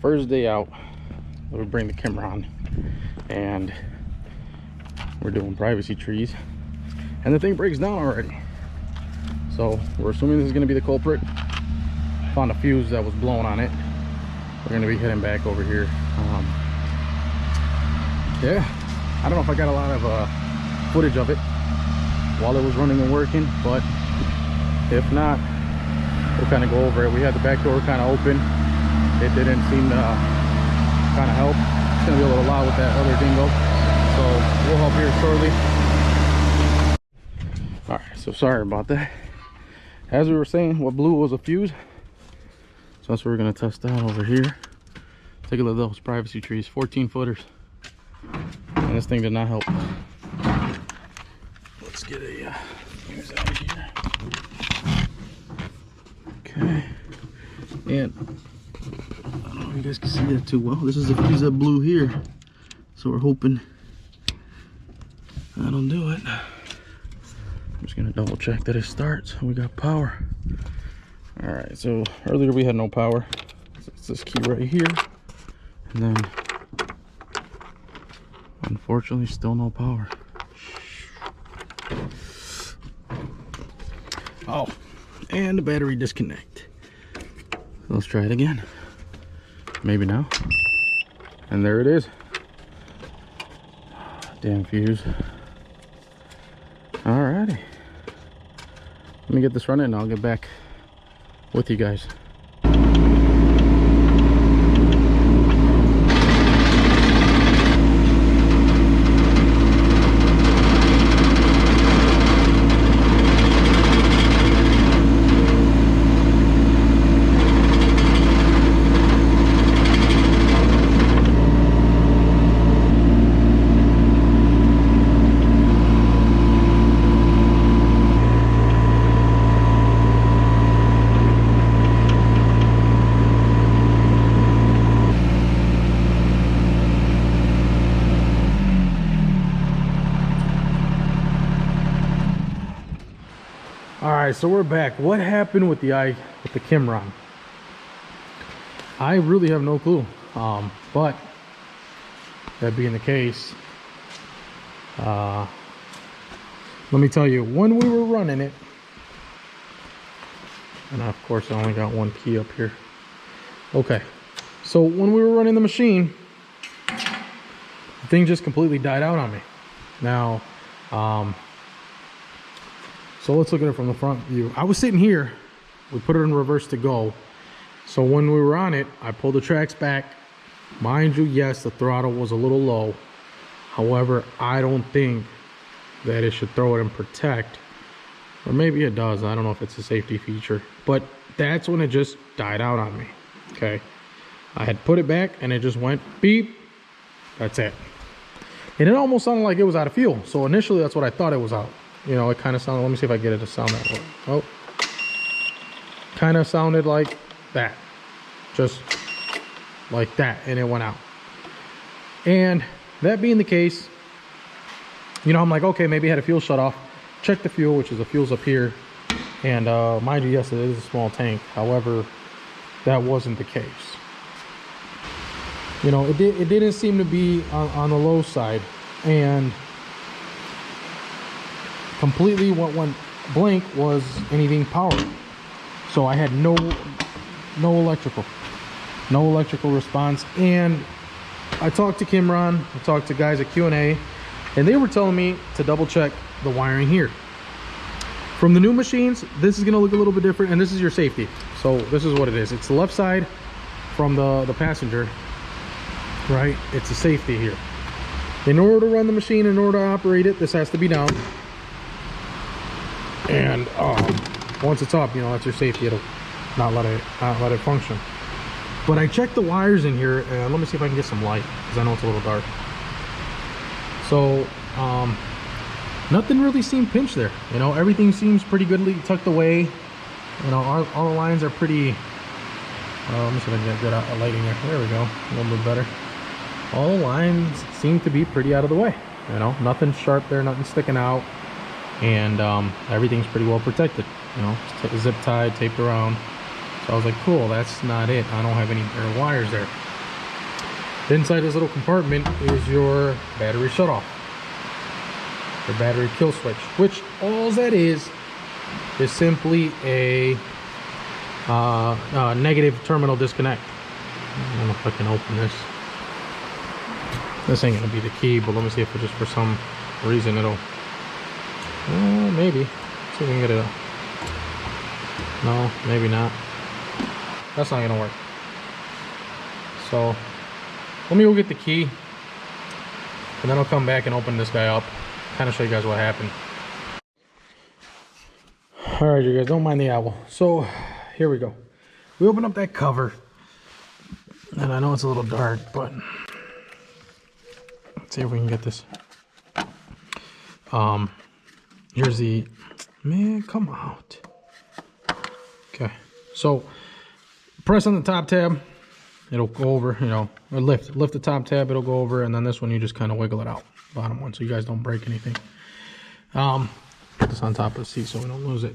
First day out, we bring the Kymron, and we're doing privacy trees, and the thing breaks down already. So we're assuming this is going to be the culprit. Found a fuse that was blown on it. We're going to be heading back over here. Yeah, I don't know if I got a lot of footage of it while it was running and working, but if not, we'll kind of go over it. We had the back door kind of open. It didn't seem to kind of help. It's going to be a little loud with that other dingo, so we'll help here shortly. All right, so sorry about that. As we were saying, what blew was a fuse, so that's what we're going to test out over here. Take a look at those privacy trees, 14 footers, and this thing did not help. Let's get a fuse out of here. Okay, and I don't know if you guys can see that too well. This is the fuse that blew here, so we're hoping that'll do it. I'm just gonna double check that it starts. We got power. All right, so earlier we had no power. So it's this key right here, and then unfortunately still no power. Oh, and the battery disconnect. Let's try it again. Maybe now. And there it is. Damn fuse. Alrighty. Let me get this running and I'll get back with you guys. Alright, so we're back. What happened with the Kymron? I really have no clue. But that being the case, let me tell you, when we were running it, and of course I only got one key up here. Okay, so when we were running the machine, the thing just completely died out on me. Now, so let's look at it from the front view. I was sitting here, we put it in reverse to go. So when we were on it, I pulled the tracks back. Mind you, yes, the throttle was a little low. However, I don't think that it should throw it in protect. Or maybe it does, I don't know if it's a safety feature. But that's when it just died out on me, okay? I had put it back and it just went beep. That's it. And it almost sounded like it was out of fuel. So initially that's what I thought it was out. You know, it kind of sounded, let me see if I get it to sound that way. Oh, kind of sounded like that, just like that, and it went out. And that being the case, you know, I'm like, okay, maybe it had a fuel shut off. Check the fuel, which is the fuel's up here, and mind you, yes, it is a small tank. However, that wasn't the case. You know, it didn't seem to be on the low side, and completely what went blank was anything powered. So I had no electrical response. And I talked to Kymron, I talked to guys at Q&A, and they were telling me to double check the wiring here. From the new machines, this is going to look a little bit different, and this is your safety. So this is what it is. It's the left side from the passenger, right? It's a safety here. In order to run the machine, in order to operate it, this has to be down. And once it's up, you know, that's your safety. It'll not let it function. But I checked the wires in here, and let me see if I can get some light, because I know it's a little dark. So nothing really seemed pinched there. You know, everything seems pretty goodly tucked away. You know, all the lines are pretty. Let me see if I can get good lighting there. There we go, a little bit better. All the lines seem to be pretty out of the way. You know, nothing sharp there, nothing sticking out. And everything's pretty well protected, you know, zip tied, taped around. So I was like, cool, that's not it. I don't have any bare wires there. Inside this little compartment is your battery shutoff, your battery kill switch, which all that is simply a negative terminal disconnect. I don't know if I can open this. This ain't gonna be the key, but let me see if it just for some reason it'll. Maybe. Let's see if we can get it up. No, maybe not. That's not gonna work. So let me go get the key, and then I'll come back and open this guy up, kind of show you guys what happened. All right, you guys, don't mind the owl. So here we go. We open up that cover, and I know it's a little dark, but let's see if we can get this. Here's the, man, come out. Okay, so press on the top tab, it'll go over, you know, or lift the top tab, it'll go over, and then this one you just kind of wiggle it out, bottom one, so you guys don't break anything. Put this on top of the seat so we don't lose it.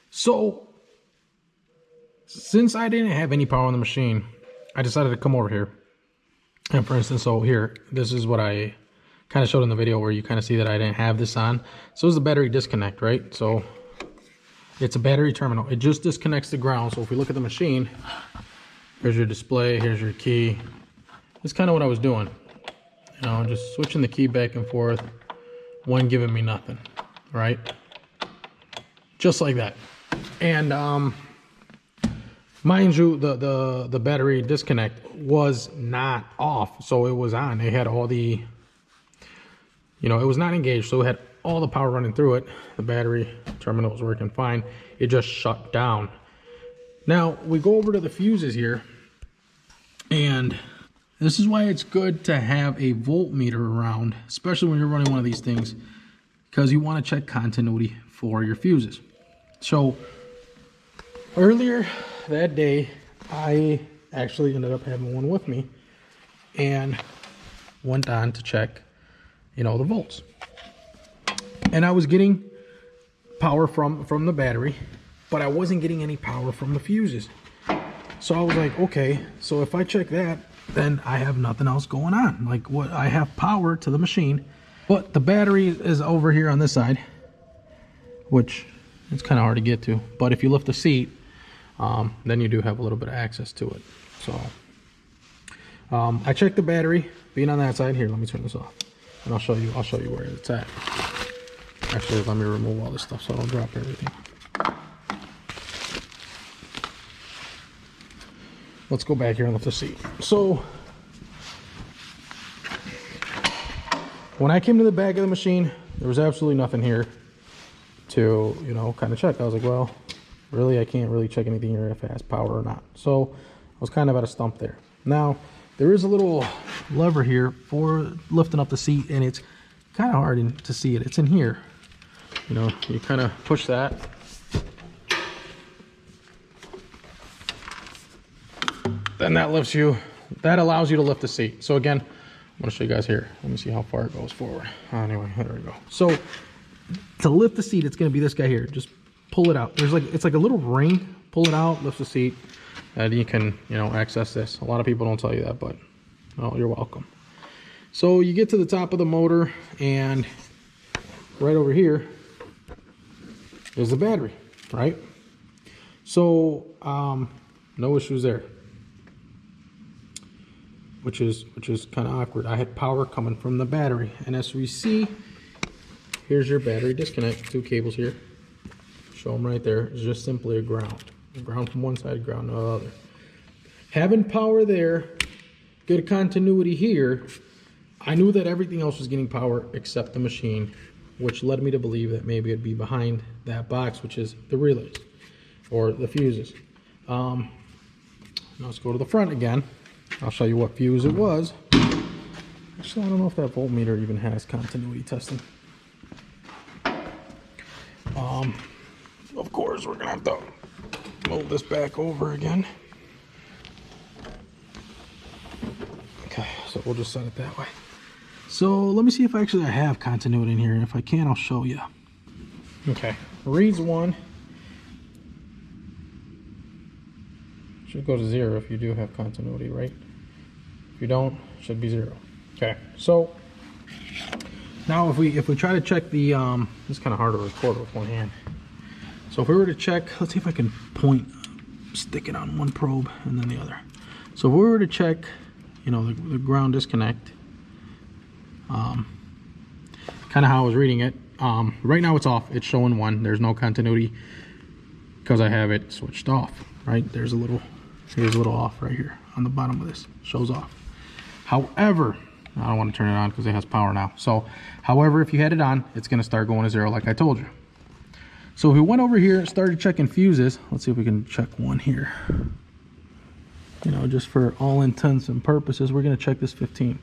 So since I didn't have any power on the machine, I decided to come over here. And for instance, so here, this is what I kind of showed in the video where you kind of see that I didn't have this on. So it's the battery disconnect, right? So it's a battery terminal. It just disconnects the ground. So if we look at the machine, here's your display, here's your key. That's kind of what I was doing. You know, just switching the key back and forth, one giving me nothing, right? Just like that. And mind you, the battery disconnect was not off, so it was on. It had all the, you know, it was not engaged, so it had all the power running through it. The battery terminal was working fine. It just shut down. Now we go over to the fuses here, and this is why it's good to have a voltmeter around, especially when you're running one of these things, because you want to check continuity for your fuses. So earlier that day, I actually ended up having one with me and went on to check, you know, the volts. And I was getting power from the battery, but I wasn't getting any power from the fuses. So I was like, okay, so if I check that, then I have nothing else going on. Like, what, I have power to the machine, but the battery is over here on this side, which it's kind of hard to get to. But if you lift the seat, then you do have a little bit of access to it. So I checked the battery being on that side. Here, let me turn this off, and I'll show you where it's at. Actually, let me remove all this stuff so I don't drop everything. Let's go back here and lift the seat. So when I came to the back of the machine, there was absolutely nothing here to, you know, kind of check. I was like, well, really, I can't really check anything here if it has power or not. So I was kind of at a stump there. Now, there is a little lever here for lifting up the seat, and it's kind of hard to see it. It's in here. You know, you kind of push that. Then that lifts you, that allows you to lift the seat. So again, I'm gonna show you guys here. Let me see how far it goes forward. Anyway, there we go. So to lift the seat, it's gonna be this guy here. Just pull it out. There's like, it's like a little ring. Pull it out, lift the seat, and you can, you know, access this. A lot of people don't tell you that, but oh, you're welcome. So you get to the top of the motor, and right over here is the battery, right? So no issues there, which is kind of awkward. I had power coming from the battery, and as we see, here's your battery disconnect. Two cables here. Show them right there. It's just simply a ground. Ground from one side, ground to the other. Having power there, good continuity here. I knew that everything else was getting power except the machine, which led me to believe that maybe it'd be behind that box, which is the relays or the fuses. Now let's go to the front again. I'll show you what fuse it was. Actually, I don't know if that voltmeter even has continuity testing. Of course, we're gonna have to move this back over again. Okay, so we'll just set it that way. So let me see if actually I have continuity in here, and if I can, I'll show you. Okay, reads 1. Should go to 0 if you do have continuity, right? If you don't, it should be 0. Okay, so now if we try to check the it's kind of hard to record with one hand. So if we were to check, let's see if I can stick it on one probe and then the other. So if we were to check, you know, the ground disconnect, kind of how I was reading it. Right now it's off. It's showing 1. There's no continuity because I have it switched off. Right, here's a little off right here on the bottom of this. Shows off. However, I don't want to turn it on because it has power now. So, however, if you had it on, it's going to start going to 0 like I told you. So if we went over here and started checking fuses, let's see if we can check one here. You know, just for all intents and purposes, we're going to check this 15.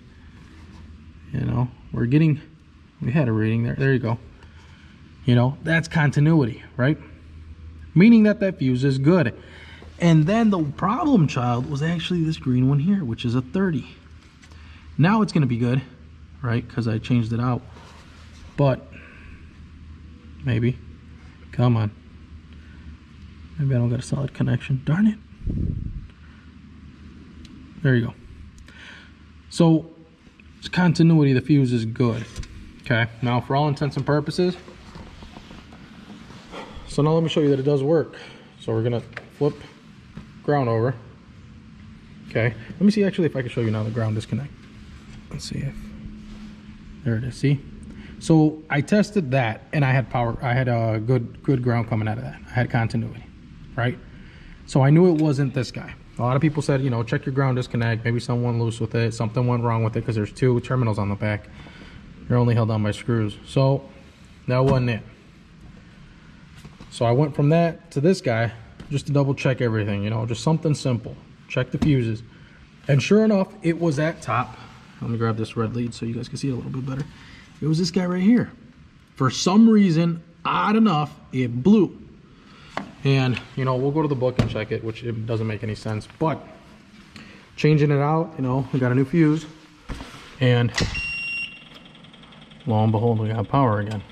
You know, we had a reading there. There you go. You know, that's continuity, right? Meaning that fuse is good. And then the problem child was actually this green one here, which is a 30. Now it's going to be good, right? Because I changed it out. But maybe. Come on. Maybe I don't got a solid connection. Darn it. There you go. So it's continuity. The fuse is good. Okay. Now for all intents and purposes. So now let me show you that it does work. So we're going to flip ground over. Okay. Let me see actually if I can show you now the ground disconnect. Let's see if there it is. See, so I tested that and I had power. I had a good ground coming out of that. I had continuity, right? So I knew it wasn't this guy. A lot of people said, you know, check your ground disconnect. Maybe someone loose with it. Something went wrong with it because there's 2 terminals on the back. They're only held on by screws. So that wasn't it. So I went from that to this guy just to double check everything. You know, just something simple. Check the fuses, and sure enough, it was at top. Let me grab this red lead so you guys can see it a little bit better. It was this guy right here. For some reason, odd enough, it blew. And, you know, we'll go to the book and check it, which it doesn't make any sense. But changing it out, you know, we got a new fuse. And lo and behold, we got power again.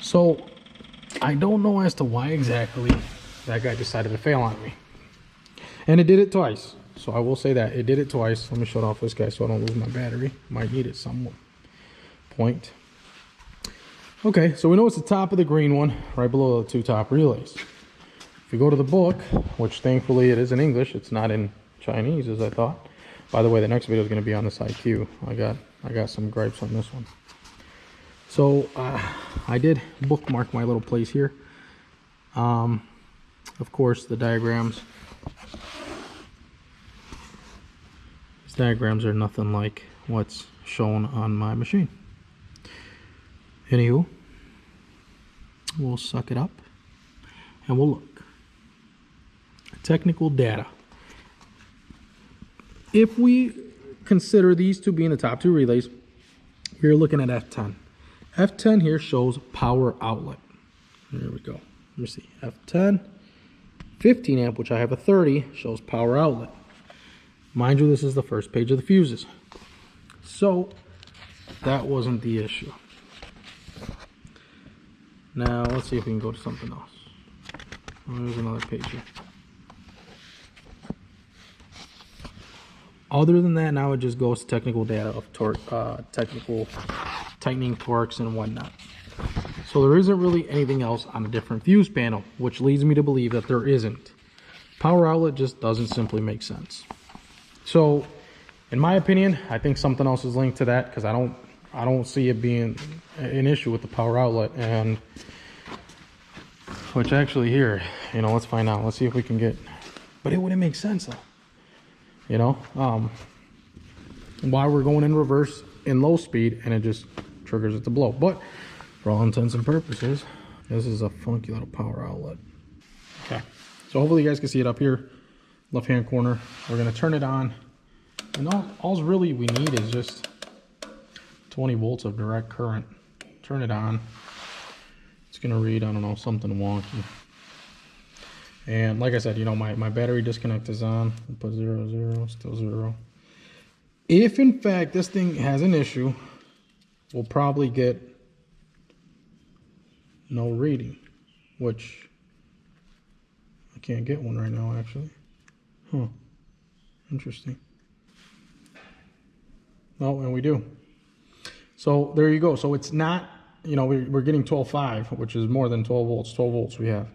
So I don't know as to why exactly that guy decided to fail on me. And it did it twice. So I will say that it did it twice. Let me shut off this guy so I don't lose my battery. Might need it some point. Okay, so we know it's the top of the green one, right below the 2 top relays. If you go to the book, which thankfully it is in English, it's not in Chinese as I thought. By the way, the next video is going to be on this IQ. I got some gripes on this one. So I did bookmark my little place here. Of course, the diagrams. These diagrams are nothing like what's shown on my machine. Anywho, we'll suck it up and we'll look. Technical data. If we consider these 2 being the top 2 relays, you're looking at F10. F10 here shows power outlet. There we go. Let me see. F10, 15 amp, which I have a 30, shows power outlet. Mind you, this is the first page of the fuses. So that wasn't the issue. Now let's see if we can go to something else. Oh, there's another page here. Other than that, now it just goes to technical data of torque, technical tightening torques and whatnot. So there isn't really anything else on a different fuse panel, which leads me to believe that there isn't. Power outlet just doesn't simply make sense. So, in my opinion, I think something else is linked to that because I don't see it being an issue with the power outlet. And which actually here, you know, let's find out. Let's see if we can get. But it wouldn't make sense though. You know, why we're going in reverse in low speed and it just triggers it to blow. But for all intents and purposes, this is a funky little power outlet. Okay, so hopefully you guys can see it up here, left hand corner. We're gonna turn it on, and all really we need is just 20 volts of direct current. Turn it on. It's gonna read, I don't know, something wonky. And like I said, you know, my battery disconnect is on. I'll put 0, 0, still 0. If in fact this thing has an issue, we'll probably get no reading, which I can't get one right now actually. Huh. Interesting. Oh, and we do. So there you go. So it's not, you know, we're getting 12.5, which is more than 12 volts. 12 volts we have.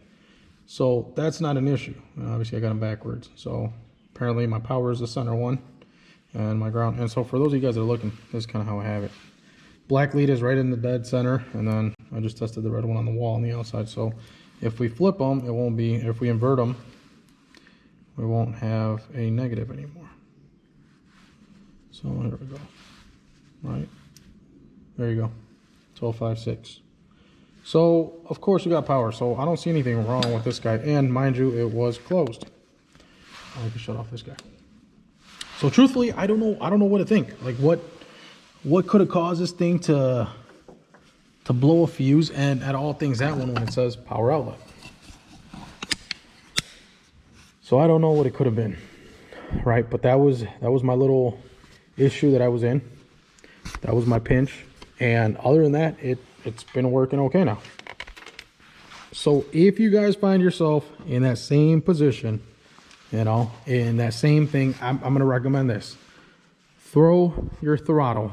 So that's not an issue. Obviously I got them backwards. So apparently my power is the center one and my ground. And so for those of you guys that are looking, this is kind of how I have it. Black lead is right in the dead center, and then I just tested the red one on the wall on the outside. So if we flip them, it won't be, if we invert them, we won't have a negative anymore. So here we go. Right, there you go, 12.56. So of course we got power, so I don't see anything wrong with this guy. And mind you, it was closed. I can shut off this guy. So truthfully, I don't know what to think. Like what could have caused this thing to blow a fuse, and at all things that one when it says power outlet. So I don't know what it could have been, right? But that was my little issue that I was in. That was my pinch, and other than that, it's been working okay now. So if you guys find yourself in that same position, you know, in that same thing, I'm gonna recommend this. Throw your throttle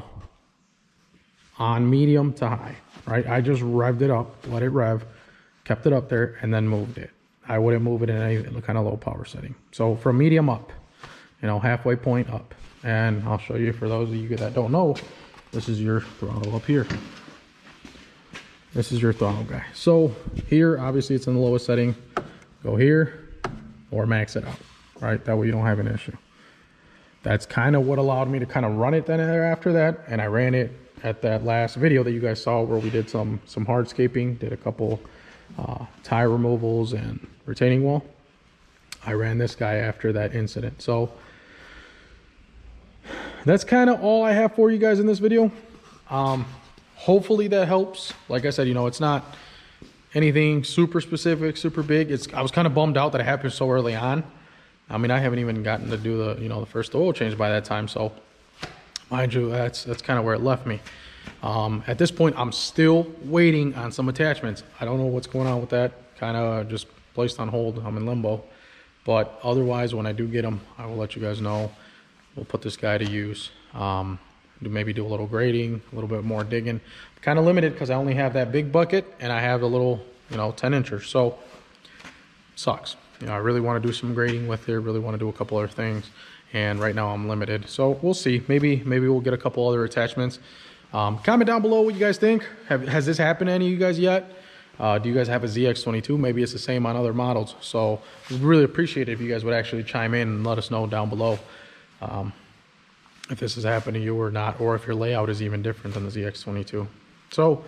on medium to high, right? I just revved it up, let it rev, kept it up there, and then moved it. I wouldn't move it in any kind of low power setting. So from medium up, you know, halfway point up. And I'll show you, for those of you that don't know, this is your throttle up here. This is your throttle guy. So here, obviously it's in the lowest setting. Go here or max it out, right? That way you don't have an issue. That's kind of what allowed me to kind of run it then after that. And I ran it at that last video that you guys saw where we did some hardscaping, did a couple tire removals and retaining wall. I ran this guy after that incident. So that's kind of all I have for you guys in this video. Hopefully that helps. Like I said, you know, it's not anything super specific, super big. I was kind of bummed out that it happened so early on. I mean, I haven't even gotten to do the first oil change by that time. So mind you, that's kind of where it left me. At this point, I'm still waiting on some attachments. I don't know what's going on with that. Kind of just placed on hold. I'm in limbo. But otherwise, when I do get them, I will let you guys know. We'll put this guy to use. Maybe do a little grading, a little bit more digging. I'm kind of limited because I only have that big bucket and I have a little, 10-incher. So sucks. I really want to do some grading with it. Really want to do a couple other things. And right now I'm limited. So we'll see. Maybe we'll get a couple other attachments. Comment down below what you guys think. Has this happened to any of you guys yet? Do you guys have a ZX22? Maybe it's the same on other models. So we'd really appreciate it if you guys would actually chime in and let us know down below if this has happened to you or not, or if your layout is even different than the ZX22. So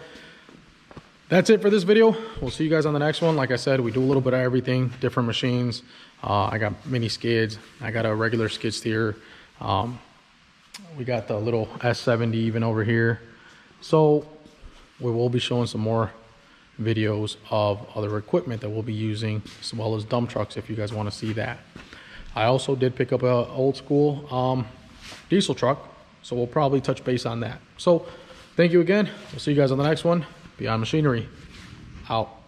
that's it for this video. We'll see you guys on the next one. Like I said, we do a little bit of everything, different machines. I got mini skids. I got a regular skid steer. We got the little S70 even over here. So we will be showing some more videos of other equipment that we'll be using, as well as dump trucks if you guys want to see that. I also did pick up a old school diesel truck, so we'll probably touch base on that. So thank you again. We'll see you guys on the next one. Beyond Machinery, out.